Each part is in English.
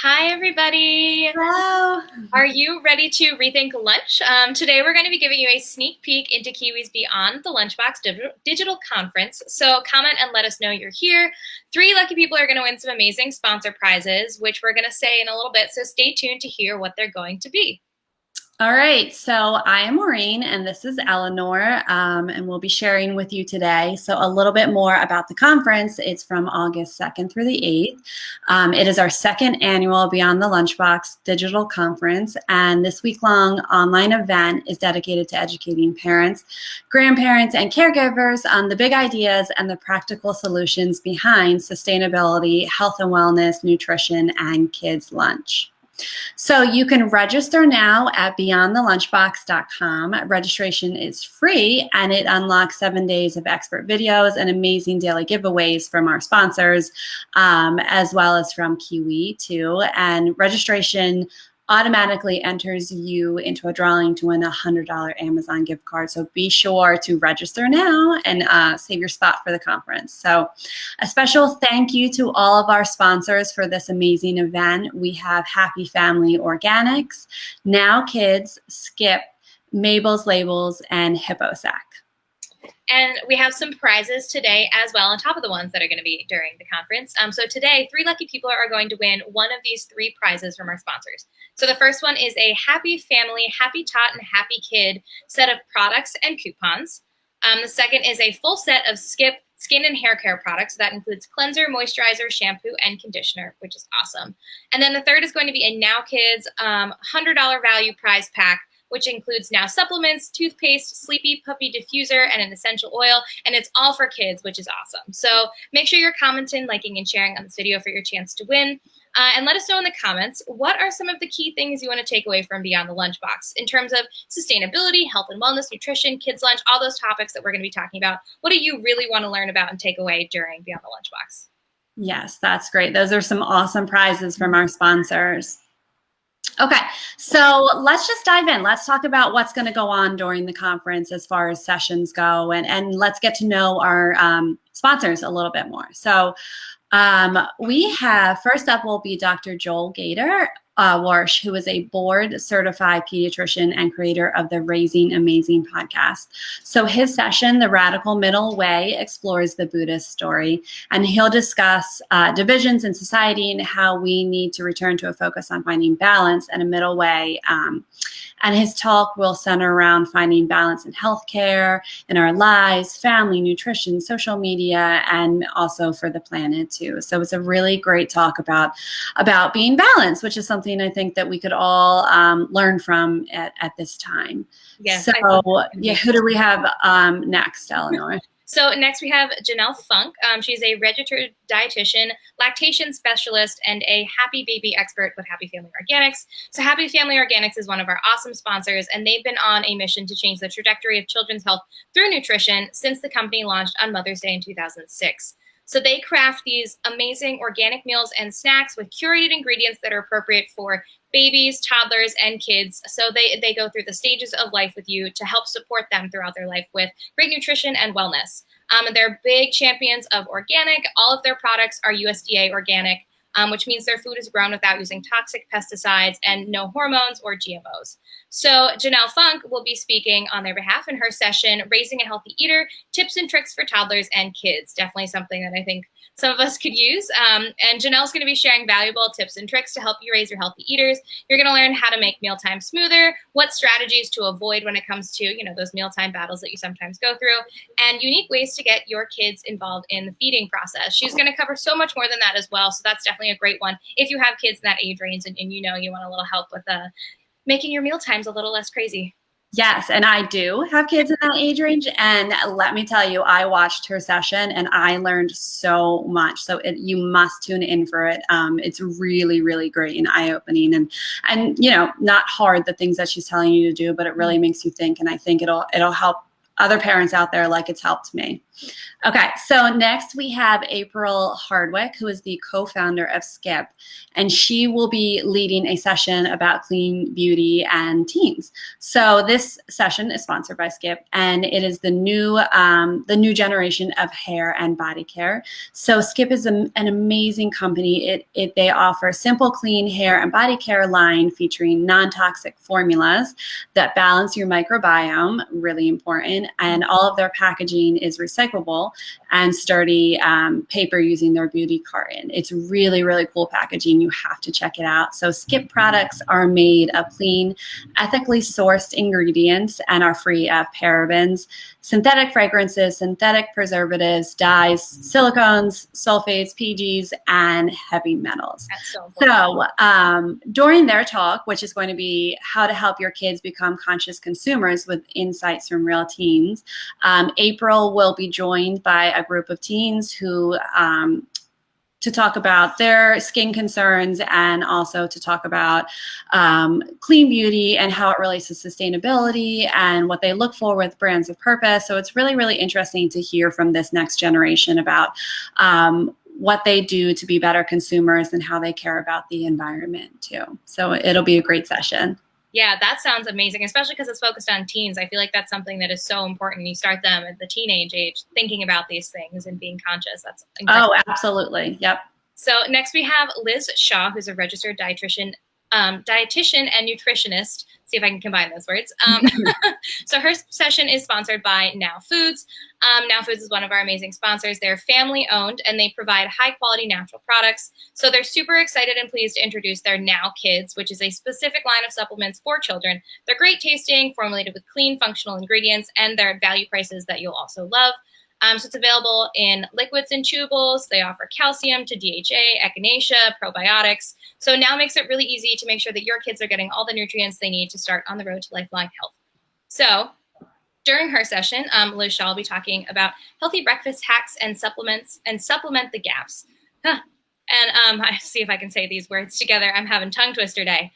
Hi, everybody. Hello. Are you ready to rethink lunch? Today, we're going to be giving you a sneak peek into KIWI's Beyond the Lunchbox digital conference. So comment and let us know you're here. 3 lucky people are going to win some amazing sponsor prizes, which we're going to say in a little bit. So stay tuned to hear what they're going to be. All right, so I am Maureen and this is Eleanor, and we'll be sharing with you today. So a little bit more about the conference. It's from August 2nd through the 8th. It is our 2nd annual Beyond the Lunchbox digital conference, and this week-long online event is dedicated to educating parents, grandparents, and caregivers on the big ideas and the practical solutions behind sustainability, health and wellness, nutrition, and kids' lunch. So you can register now at beyondthelunchbox.com. Registration is free and it unlocks 7 days of expert videos and amazing daily giveaways from our sponsors, as well as from KIWI too. And registration automatically enters you into a drawing to win a $100 Amazon gift card. So be sure to register now and save your spot for the conference. So a special thank you to all of our sponsors for this amazing event. We have Happy Family Organics, Now Kids, Skip, Mabel's Labels, and HippoSac. And we have some prizes today as well on top of the ones that are going to be during the conference. So today, 3 lucky people are going to win one of these 3 prizes from our sponsors. So the first one is a Happy Family, Happy Tot, and Happy Kid set of products and coupons. The second is a full set of Skip skin and hair care products. So that includes cleanser, moisturizer, shampoo, and conditioner, which is awesome. And then the third is going to be a Now Kids $100 value prize pack, which includes Now supplements, toothpaste, Sleepy Puppy diffuser, and an essential oil. And it's all for kids, which is awesome. So make sure you're commenting, liking, and sharing on this video for your chance to win. And let us know in the comments, what are some of the key things you want to take away from Beyond the Lunchbox in terms of sustainability, health and wellness, nutrition, kids lunch, all those topics that we're going to be talking about. What do you really want to learn about and take away during Beyond the Lunchbox? Yes, that's great. Those are some awesome prizes from our sponsors. Okay, so let's just dive in. Let's talk about what's going to go on during the conference as far as sessions go, and let's get to know our sponsors a little bit more. So we have, first up will be Dr. Joel Gator Warsh, who is a board certified pediatrician and creator of the Raising Amazing podcast. So his session, The Radical Middle Way, explores the Buddhist story, and he'll discuss divisions in society and how we need to return to a focus on finding balance and a middle way. And his talk will center around finding balance in healthcare, in our lives, family, nutrition, social media, and also for the planet too. So it's a really great talk about being balanced, which is something I think that we could all learn from at this time. Yes. So yeah, who do we have next, Eleanor? So next we have Janelle Funk. She's a registered dietitian, lactation specialist, and a happy baby expert with Happy Family Organics. So Happy Family Organics is one of our awesome sponsors, and they've been on a mission to change the trajectory of children's health through nutrition since the company launched on Mother's Day in 2006. So they craft these amazing organic meals and snacks with curated ingredients that are appropriate for babies, toddlers, and kids. So they go through the stages of life with you to help support them throughout their life with great nutrition and wellness. And they're big champions of organic. All of their products are USDA organic, which means their food is grown without using toxic pesticides and no hormones or GMOs. So Janelle Funk will be speaking on their behalf in her session, Raising a Healthy Eater, Tips and Tricks for Toddlers and Kids. Definitely something that I think some of us could use. And Janelle's going to be sharing valuable tips and tricks to help you raise your healthy eaters. You're going to learn how to make mealtime smoother, what strategies to avoid when it comes to, those mealtime battles that you sometimes go through, and unique ways to get your kids involved in the feeding process. She's going to cover so much more than that as well. So that's definitely a great one if you have kids in that age range and you want a little help with making your meal times a little less crazy. Yes, and I do have kids in that age range, and let me tell you, I watched her session and I learned so much. So you must tune in for it. It's really, really great and eye-opening, and not hard, the things that she's telling you to do, but it really makes you think, and I think it'll help other parents out there like it's helped me. Okay, so next we have April Hardwick, who is the co-founder of Skip, and she will be leading a session about clean beauty and teens. So this session is sponsored by Skip, and it is the new generation of hair and body care. So Skip is an amazing company. They offer simple, clean hair and body care line featuring non-toxic formulas that balance your microbiome, really important, and all of their packaging is recyclable and sturdy paper using their beauty carton. It's really, really cool packaging. You have to check it out. So Skip products are made of clean, ethically sourced ingredients and are free of parabens, synthetic fragrances, synthetic preservatives, dyes, silicones, sulfates, PGs, and heavy metals. So during their talk, which is going to be how to help your kids become conscious consumers with insights from real teens, April will be joined by a group of teens who to talk about their skin concerns and also to talk about clean beauty and how it relates to sustainability and what they look for with brands of purpose. So it's really, really interesting to hear from this next generation about what they do to be better consumers and how they care about the environment too. So it'll be a great session. Yeah, that sounds amazing, especially because it's focused on teens. I feel like that's something that is so important. You start them at the teenage age thinking about these things and being conscious. That's incredible. Oh, absolutely. Yep. So next we have Liz Shaw, who's a registered dietitian and nutritionist. See if I can combine those words. So her session is sponsored by Now Foods. Now Foods is one of our amazing sponsors. They're family owned and they provide high quality natural products. So they're super excited and pleased to introduce their Now Kids, which is a specific line of supplements for children. They're great tasting, formulated with clean, functional ingredients, and they're at value prices that you'll also love. So it's available in liquids and chewables. They offer calcium to DHA, echinacea, probiotics. So Now makes it really easy to make sure that your kids are getting all the nutrients they need to start on the road to lifelong health. So during her session, Liz Shaw will be talking about healthy breakfast hacks and supplements and supplement the gaps. And I see if I can say these words together. I'm having tongue twister day.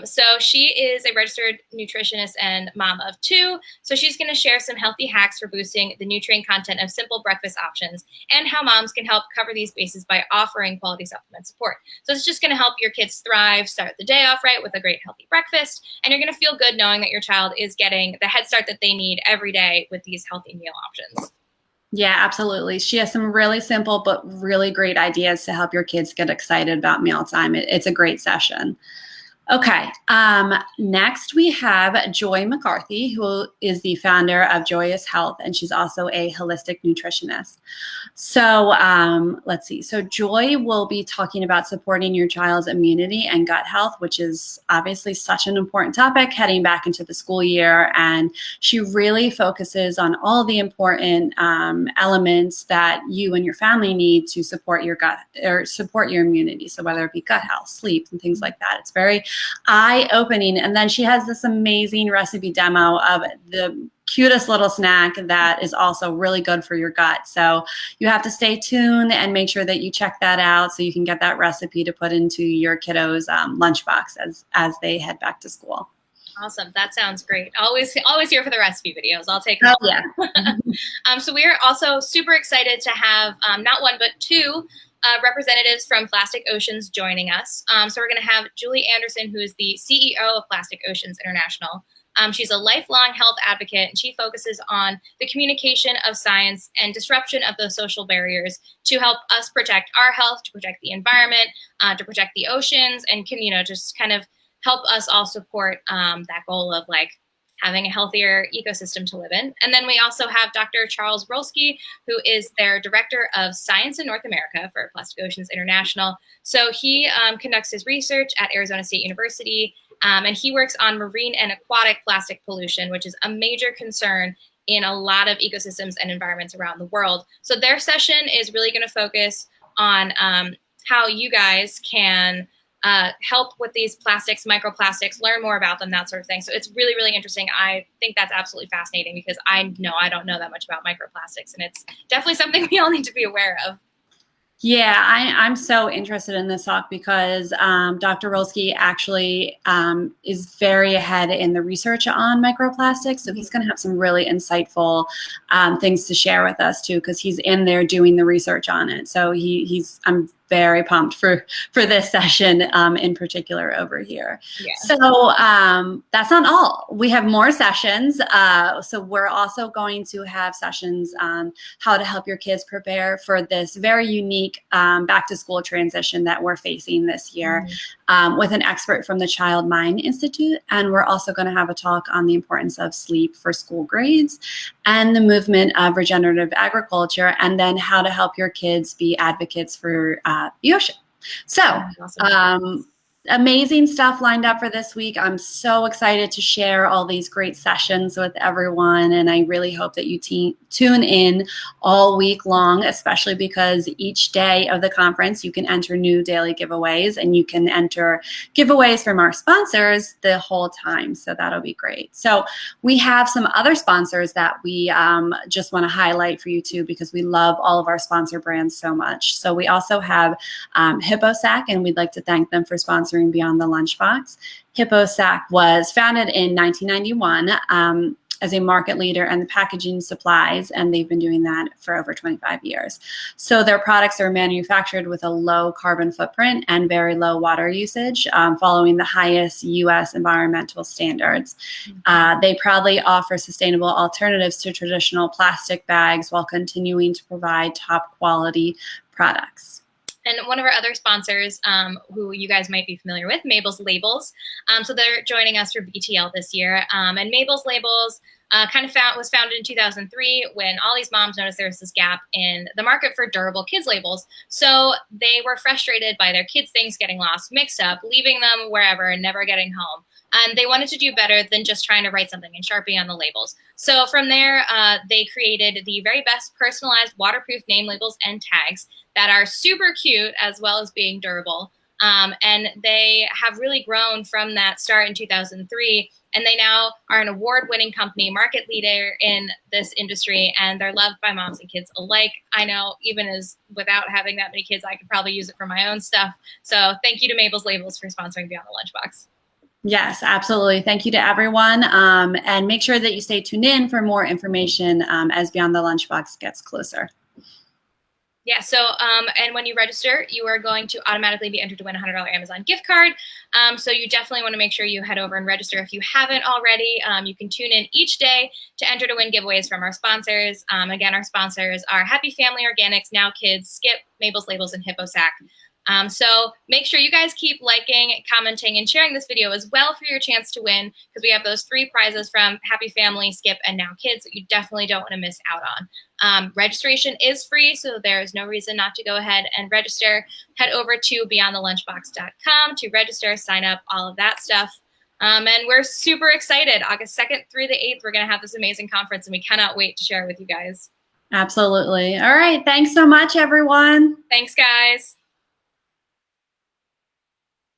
So she is a registered nutritionist and mom of 2. So she's going to share some healthy hacks for boosting the nutrient content of simple breakfast options and how moms can help cover these bases by offering quality supplement support. So it's just going to help your kids thrive, start the day off right with a great healthy breakfast. And you're going to feel good knowing that your child is getting the head start that they need every day with these healthy meal options. Yeah, absolutely. She has some really simple but really great ideas to help your kids get excited about mealtime. It's a great session. Okay, next we have Joy McCarthy, who is the founder of Joyous Health, and she's also a holistic nutritionist. So let's see. So Joy will be talking about supporting your child's immunity and gut health, which is obviously such an important topic heading back into the school year. And she really focuses on all the important elements that you and your family need to support your gut or support your immunity. So whether it be gut health, sleep, and things like that. It's very eye-opening. And then she has this amazing recipe demo of the cutest little snack that is also really good for your gut. So you have to stay tuned and make sure that you check that out so you can get that recipe to put into your kiddos' lunchbox as they head back to school. Awesome. That sounds great. Always here for the recipe videos. I'll take them. Oh, yeah. So we are also super excited to have not one, but 2 representatives from Plastic Oceans joining us. So we're going to have Julie Anderson, who is the CEO of Plastic Oceans International. She's a lifelong health advocate, and she focuses on the communication of science and disruption of those social barriers to help us protect our health, to protect the environment, to protect the oceans, and can, just kind of help us all support that goal of having a healthier ecosystem to live in. And then we also have Dr. Charles Rolski, who is their Director of Science in North America for Plastic Oceans International. So he conducts his research at Arizona State University, and he works on marine and aquatic plastic pollution, which is a major concern in a lot of ecosystems and environments around the world. So their session is really going to focus on how you guys can help with these plastics, microplastics, learn more about them, that sort of thing. So it's really, really interesting. I think that's absolutely fascinating because I don't know that much about microplastics, and it's definitely something we all need to be aware of. Yeah, I'm so interested in this talk because Dr. Rolski actually is very ahead in the research on microplastics. So he's going to have some really insightful things to share with us too, because he's in there doing the research on it. So I'm very pumped for this session in particular over here. Yeah. So that's not all. We have more sessions. So we're also going to have sessions on how to help your kids prepare for this very unique back to school transition that we're facing this year with an expert from the Child Mind Institute. And we're also going to have a talk on the importance of sleep for school grades and the movement of regenerative agriculture, and then how to help your kids be advocates for the ocean. So amazing stuff lined up for this week. I'm so excited to share all these great sessions with everyone, and I really hope that you tune in all week long, especially because each day of the conference you can enter new daily giveaways, and you can enter giveaways from our sponsors the whole time, so that'll be great. So we have some other sponsors that we just want to highlight for you too, because we love all of our sponsor brands so much. So we also have HippoSac, and we'd like to thank them for sponsoring Beyond the Lunchbox. HippoSac was founded in 1991 as a market leader in the packaging supplies, and they've been doing that for over 25 years. So their products are manufactured with a low carbon footprint and very low water usage, following the highest U.S. environmental standards. They proudly offer sustainable alternatives to traditional plastic bags while continuing to provide top quality products. And one of our other sponsors, who you guys might be familiar with, Mabel's Labels. So they're joining us for BTL this year. And Mabel's Labels was founded in 2003 when all these moms noticed there was this gap in the market for durable kids labels. So they were frustrated by their kids' things getting lost, mixed up, leaving them wherever and never getting home. And they wanted to do better than just trying to write something in Sharpie on the labels. So from there, they created the very best personalized waterproof name labels and tags that are super cute as well as being durable. And they have really grown from that start in 2003. And they now are an award-winning company, market leader in this industry, and they're loved by moms and kids alike. I know even as without having that many kids, I could probably use it for my own stuff. So thank you to Mabel's Labels for sponsoring Beyond the Lunchbox. Yes, absolutely. Thank you to everyone. And make sure that you stay tuned in for more information as Beyond the Lunchbox gets closer. Yeah, so and when you register, you are going to automatically be entered to win a $100 Amazon gift card. So you definitely want to make sure you head over and register if you haven't already. You can tune in each day to enter to win giveaways from our sponsors. Again, our sponsors are Happy Family Organics, Now Kids, Skip, Mabel's Labels, and HippoSac. So make sure you guys keep liking, commenting, and sharing this video as well for your chance to win, because we have those 3 prizes from Happy Family, Skip, and Now Kids that you definitely don't want to miss out on. Registration is free, so there is no reason not to go ahead and register. Head over to beyondthelunchbox.com to register, sign up, all of that stuff. And we're super excited. August 2nd through the 8th, we're going to have this amazing conference, and we cannot wait to share it with you guys. Absolutely. All right. Thanks so much, everyone. Thanks, guys.